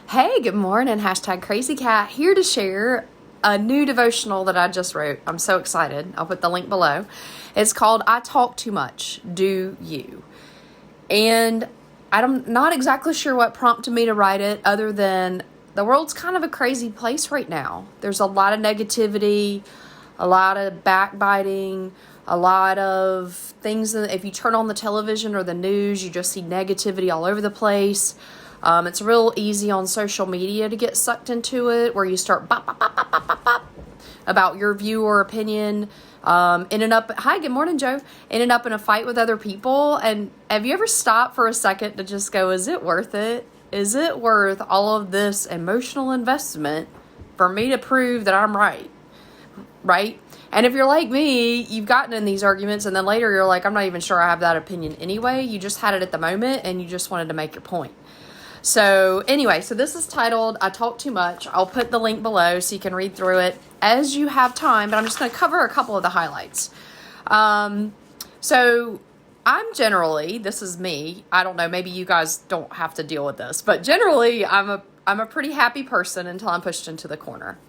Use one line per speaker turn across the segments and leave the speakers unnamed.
Hey, good morning. Hashtag Crazy Cat here to share a new devotional that I just wrote. I'm so excited. I'll put the link below. It's called I Talk Too Much, Do You? And I'm not exactly sure what prompted me to write it other than the world's kind of a crazy place right now. There's a lot of negativity, a lot of backbiting, a lot of things that if you turn on the television or the news, you just see negativity all over the place. It's real easy on social media to get sucked into it, where you start bop, bop, bop, bop, bop, bop, bop, about your view or opinion, ending up, hi, good morning, Joe, ending up in a fight with other people. And have you ever stopped for a second to just go, is it worth it? Is it worth all of this emotional investment for me to prove that I'm right? Right? And if you're like me, you've gotten in these arguments and then later you're like, I'm not even sure I have that opinion anyway. You just had it at the moment and you just wanted to make your point. So anyway, so this is titled, I Talk Too Much. I'll put the link below so you can read through it as you have time, but I'm just going to cover a couple of the highlights. So I'm generally, this is me, I don't know, maybe you guys don't have to deal with this, but generally I'm a pretty happy person until I'm pushed into the corner.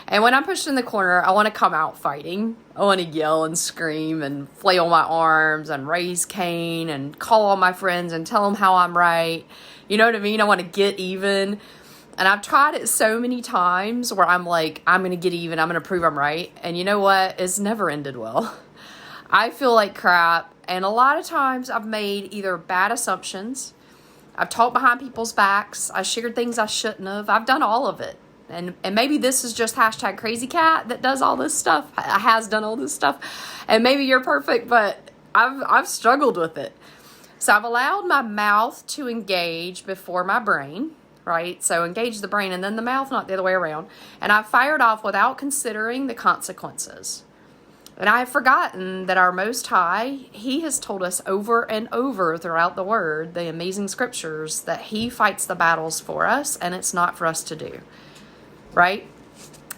And when I'm pushed in the corner, I want to come out fighting. I want to yell and scream and flail my arms and raise Cain and call all my friends and tell them how I'm right. You know what I mean? I want to get even. And I've tried it so many times where I'm like, I'm going to get even. I'm going to prove I'm right. And you know what? It's never ended well. I feel like crap. And a lot of times I've made either bad assumptions. I've talked behind people's backs. I shared things I shouldn't have. I've done all of it. And maybe this is just hashtag crazy cat that does all this stuff, has done all this stuff. And maybe you're perfect, but I've struggled with it. So I've allowed my mouth to engage before my brain, right? So engage the brain and then the mouth, not the other way around. And I've fired off without considering the consequences. And I have forgotten that our Most High, He has told us over and over throughout the Word, the amazing scriptures, that He fights the battles for us and it's not for us to do. Right?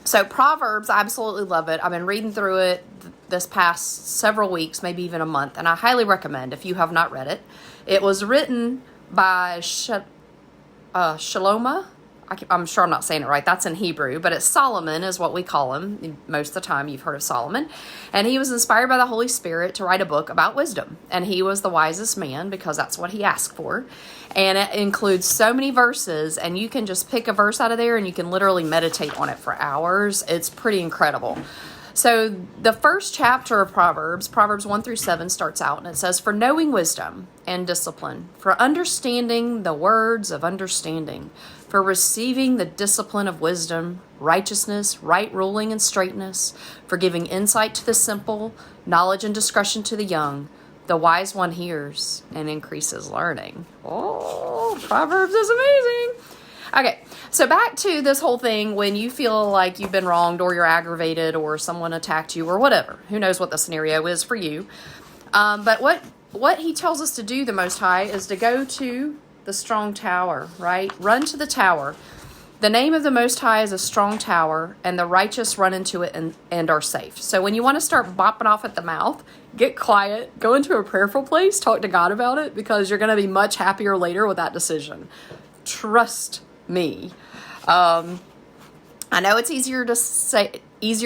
So Proverbs, I absolutely love it. I've been reading through it this past several weeks, maybe even a month, and I highly recommend if you have not read it. It was written by Shaloma. I'm sure I'm not saying it right. That's in Hebrew, but it's Solomon is what we call him. Most of the time you've heard of Solomon. And he was inspired by the Holy Spirit to write a book about wisdom. And he was the wisest man because that's what he asked for. And it includes so many verses, and you can just pick a verse out of there and you can literally meditate on it for hours. It's pretty incredible. So the first chapter of Proverbs 1-7 starts out and it says, for knowing wisdom and discipline, for understanding the words of understanding, for receiving the discipline of wisdom, righteousness, right ruling and straightness, for giving insight to the simple, knowledge and discretion to the young. The wise one hears and increases learning. Oh, Proverbs is amazing. Okay, so back to this whole thing when you feel like you've been wronged or you're aggravated or someone attacked you or whatever. Who knows what the scenario is for you. But what he tells us to do, the Most High, is to go to the strong tower, right? Run to the tower. The name of the Most High is a strong tower, and the righteous run into it and are safe. So when you want to start bopping off at the mouth, get quiet, go into a prayerful place, talk to God about it, because you're going to be much happier later with that decision. Trust me. I know it's easier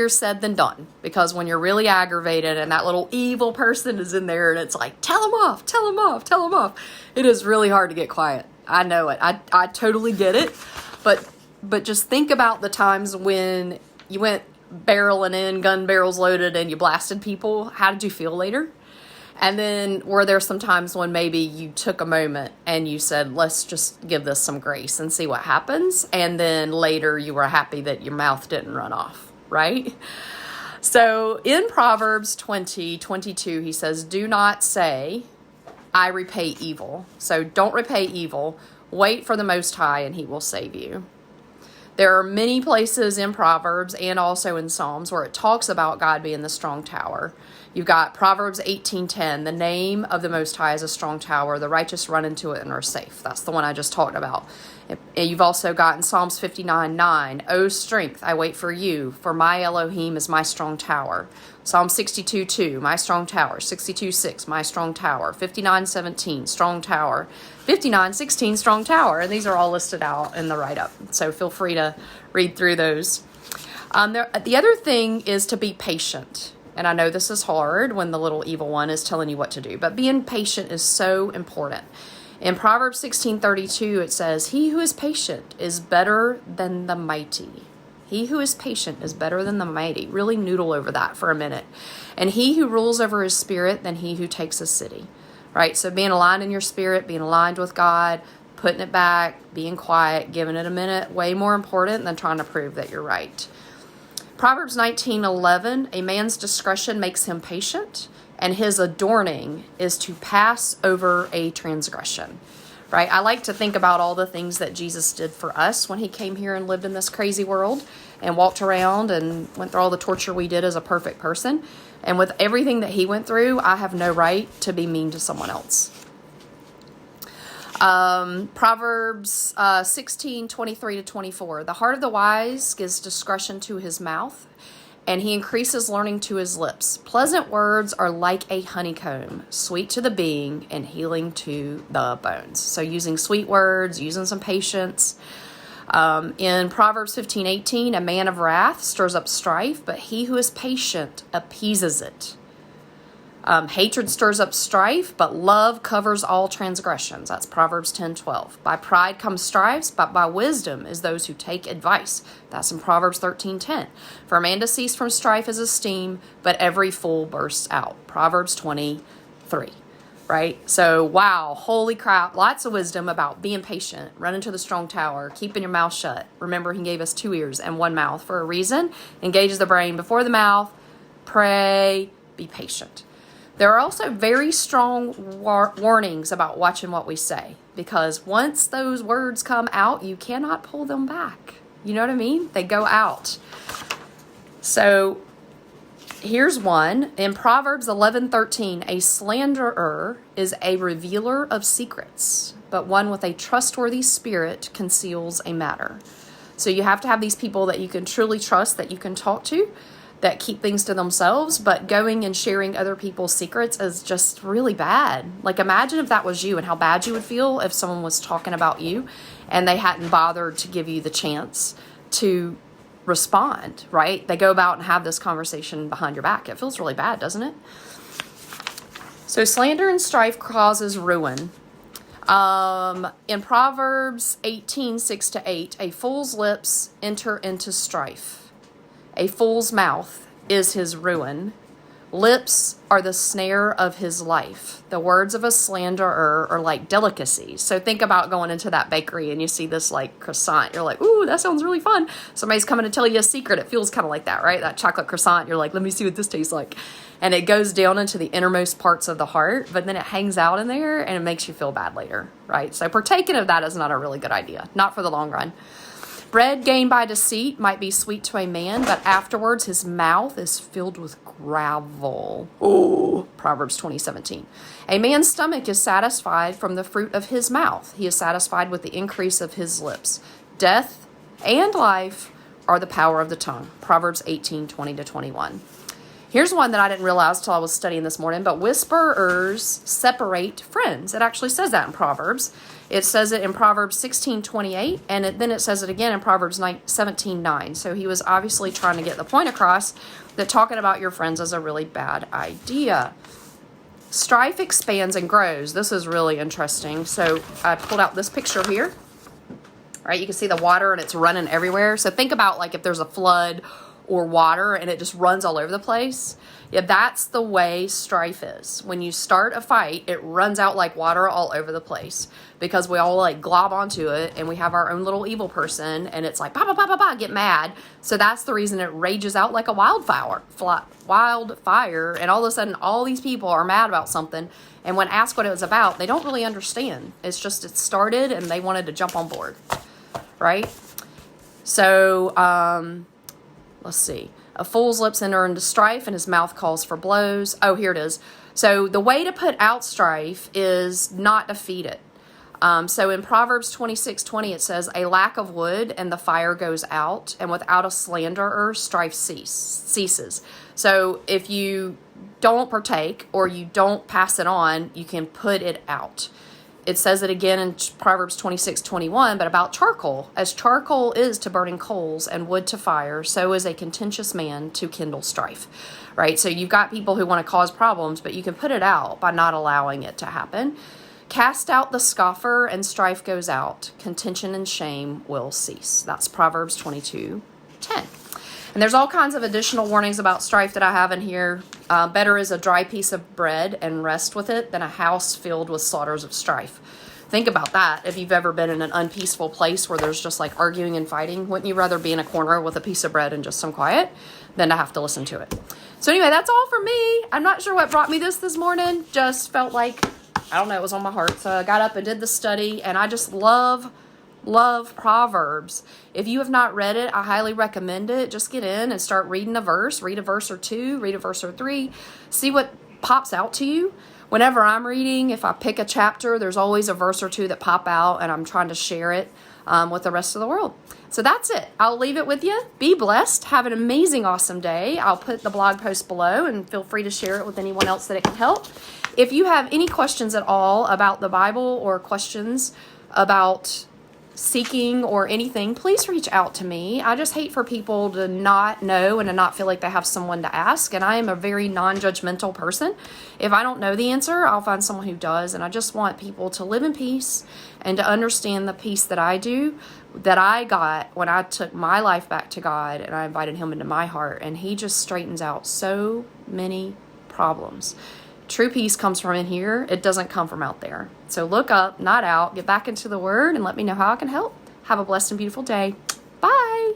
said than done, because when you're really aggravated and that little evil person is in there and it's like, tell him off, tell him off, tell him off. It is really hard to get quiet. I know it. I totally get it. But just think about the times when you went barreling in, gun barrels loaded, and you blasted people. How did you feel later? And then were there some times when maybe you took a moment and you said, let's just give this some grace and see what happens. And then later you were happy that your mouth didn't run off, right? So in Proverbs 20:22, he says, do not say, I repay evil. So don't repay evil. Wait for the Most High and he will save you. There are many places in Proverbs and also in Psalms where it talks about God being the strong tower. You've got Proverbs 18:10. The name of the Most High is a strong tower. The righteous run into it and are safe. That's the one I just talked about. And you've also got in Psalms 59:9. O strength, I wait for you, for my Elohim is my strong tower. Psalm 62:2, my strong tower. 62:6, my strong tower. 59:17, strong tower. 59:16, strong tower. And these are all listed out in the write-up. So feel free to read through those. The other thing is to be patient. And I know this is hard when the little evil one is telling you what to do, but being patient is so important. In Proverbs 16:32, it says, he who is patient is better than the mighty. He who is patient is better than the mighty. Really noodle over that for a minute. And he who rules over his spirit than he who takes a city. Right? So being aligned in your spirit, being aligned with God, putting it back, being quiet, giving it a minute, way more important than trying to prove that you're right. Proverbs 19:11, a man's discretion makes him patient, and his adorning is to pass over a transgression. Right? I like to think about all the things that Jesus did for us when he came here and lived in this crazy world and walked around and went through all the torture we did as a perfect person. And with everything that he went through, I have no right to be mean to someone else. Proverbs 16:23-24. The heart of the wise gives discretion to his mouth, and he increases learning to his lips. Pleasant words are like a honeycomb, sweet to the being and healing to the bones. So using sweet words, using some patience. In Proverbs 15:18, a man of wrath stirs up strife, but he who is patient appeases it. Hatred stirs up strife, but love covers all transgressions. That's Proverbs 10:12. By pride comes strifes, but by wisdom is those who take advice. That's in Proverbs 13:10. For a man to cease from strife is esteemed, but every fool bursts out. Proverbs 20:3. Right? So, wow, holy crap, lots of wisdom about being patient, running to the strong tower, keeping your mouth shut. Remember, he gave us 2 ears and 1 mouth for a reason. Engages the brain before the mouth. Pray, be patient. There are also very strong warnings about watching what we say, because once those words come out, you cannot pull them back. You know what I mean? They go out. So here's one. In Proverbs 11:13, a slanderer is a revealer of secrets, but one with a trustworthy spirit conceals a matter. So you have to have these people that you can truly trust, that you can talk to, that keep things to themselves, but going and sharing other people's secrets is just really bad. Like, imagine if that was you and how bad you would feel if someone was talking about you and they hadn't bothered to give you the chance to respond, right? They go about and have this conversation behind your back. It feels really bad, doesn't it? So slander and strife causes ruin. In Proverbs 18:6-8, a fool's lips enter into strife. A fool's mouth is his ruin. Lips are the snare of his life. The words of a slanderer are like delicacies. So think about going into that bakery and you see this like croissant. You're like, ooh, that sounds really fun. Somebody's coming to tell you a secret. It feels kind of like that, right? That chocolate croissant. You're like, let me see what this tastes like. And it goes down into the innermost parts of the heart, but then it hangs out in there and it makes you feel bad later, right? So partaking of that is not a really good idea. Not for the long run. Bread gained by deceit might be sweet to a man, but afterwards his mouth is filled with gravel. Oh, Proverbs 20:17. A man's stomach is satisfied from the fruit of his mouth. He is satisfied with the increase of his lips. Death and life are the power of the tongue. Proverbs 18:20-21. Here's one that I didn't realize till I was studying this morning, but whisperers separate friends. It actually says that in Proverbs. It says it in Proverbs 16:28, and then it says it again in Proverbs 17:9. So he was obviously trying to get the point across that talking about your friends is a really bad idea. Strife expands and grows. This is really interesting. So I pulled out this picture here. Right, you can see the water and it's running everywhere. So think about like if there's a flood or water and it just runs all over the place. Yeah, that's the way strife is. When you start a fight, it runs out like water all over the place because we all like glob onto it and we have our own little evil person and it's like, bah, bah, bah, bah, bah, get mad. So that's the reason it rages out like a wildfire. And all of a sudden, all these people are mad about something. And when asked what it was about, they don't really understand. It's just it started and they wanted to jump on board, right? So, let's see. A fool's lips enter into strife, and his mouth calls for blows. Oh, here it is. So the way to put out strife is not to feed it. So in Proverbs 26:20, it says, a lack of wood and the fire goes out, and without a slanderer, strife ceases. So if you don't partake or you don't pass it on, you can put it out. It says it again in Proverbs 26:21, but about charcoal. As charcoal is to burning coals and wood to fire, so is a contentious man to kindle strife, right? So you've got people who want to cause problems, but you can put it out by not allowing it to happen. Cast out the scoffer and strife goes out. Contention and shame will cease. That's Proverbs 22:10. And there's all kinds of additional warnings about strife that I have in here. Better is a dry piece of bread and rest with it than a house filled with slaughters of strife. Think about that. If you've ever been in an unpeaceful place where there's just like arguing and fighting, wouldn't you rather be in a corner with a piece of bread and just some quiet than to have to listen to it? So anyway, that's all for me. I'm not sure what brought me this morning. Just felt like, I don't know, it was on my heart. So I got up and did the study, and I just love Proverbs. If you have not read it, I highly recommend it. Just get in and start reading a verse. Read a verse or two, read a verse or three. See what pops out to you. Whenever I'm reading, if I pick a chapter, there's always a verse or two that pop out, and I'm trying to share it with the rest of the world. So that's it. I'll leave it with you. Be blessed. Have an amazing, awesome day. I'll put the blog post below, and feel free to share it with anyone else that it can help. If you have any questions at all about the Bible or questions about seeking or anything, please reach out to me. I just hate for people to not know and to not feel like they have someone to ask. And I am a very non-judgmental person. If I don't know the answer, I'll find someone who does. And I just want people to live in peace and to understand the peace that I do, that I got when I took my life back to God and I invited him into my heart. And he just straightens out so many problems. True peace comes from in here. It doesn't come from out there. So look up, not out. Get back into the Word and let me know how I can help. Have a blessed and beautiful day. Bye.